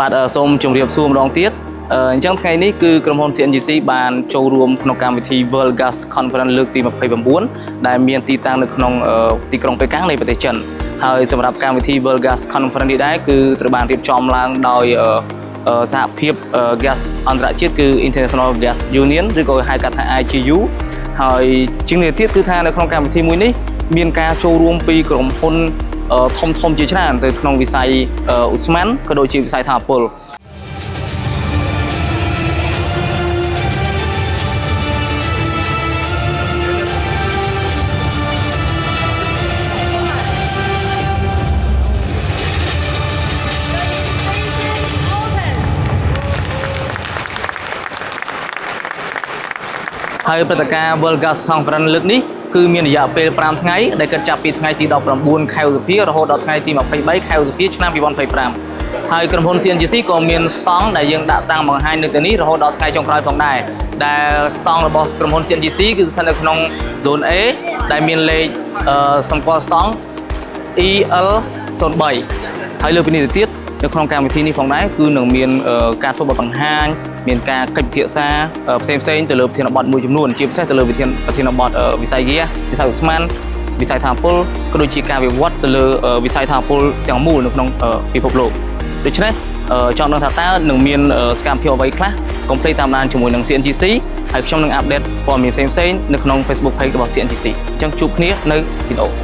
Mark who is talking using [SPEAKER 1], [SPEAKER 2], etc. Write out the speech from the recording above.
[SPEAKER 1] បាទសូមជម្រាបសួរម្ដងទៀតអញ្ចឹងថ្ងៃនេះគឺក្រុមហ៊ុន CNGC បានចូលរួមក្នុងកម្មវិធី World Gas Conference លើកទី29ដែលមានទីតាំងនៅក្នុងទីក្រុងប៉េកាំងនៃប្រទេសចិនហើយសម្រាប់កម្មវិធី World Gas Conference នេះដែរគឺត្រូវបានរៀបចំឡើងដោយសហភាព Gas អន្តរជាតិគឺ International Gas Union ឬក៏ហៅកាត់ថា IGU ហើយជាងនេះទៀតគឺថានៅក្នុងកម្មវិធីមួយនេះមានការចូលរួមពីក្រុមហ៊ុនធំជាច្រើនទៅក្នុងវិស័យឧស្ម័នក៏ដូចជាវិស័យថាមពលហើយព្រឹត្តិការណ៍ World Gas Conference លើកនេះគឺមានរយៈពេល5ថ្ងៃដែលកើតចាប់ពីថ្ងៃទី19ខែឧសភារហូតដល់ថ្ងៃទី23ខែឧសភាឆ្នាំ2025ហើយក្រុមហ៊ុន CNGC ក៏មានស្តង់ដែលយើងដាក់តាំងបង្ហាញនៅទីនេះរហូតដល់ថ្ងៃចុងក្រោយផងដែរដែលស្តង់របស់ក្រុមហ៊ុន CNGC គឺស្ថិតនៅក្នុង Zone A ដែលមានលេខសម្គាល់ស្តង់ EL03 ហើយលើពីនេះទៅទៀតនៅក្នុងកម្មវិធីនេះផងដែរគឺនឹងមានការធ្វើបទបង្ហាញមានការកិច្ចពិភាក្សាផ្សេងទៅលើប្រធានបទមួយចំនួនជាពិសេសទៅលើប្រធានបទវិស័យហ្គាសវិស័យឧស្ម័នវិស័យថាមពលក៏ដូចជាការវិវត្តទៅលើវិស័យថាមពលទាំងមូលនៅក្នុងពិភពលោកដូច្នេះចង់ដឹងថាតើនឹងមានសកម្មភាពអ្វីខ្លះកុំភ្លេចតាមដានជាមួយនឹង CNGC ហើយខ្ញុំនឹងអាប់ដេតព័ត៌មានផ្សេងនៅក្នុង Facebook Page របស់ CNGC អញ្ចឹងជួបគ្នានៅវីដេអូ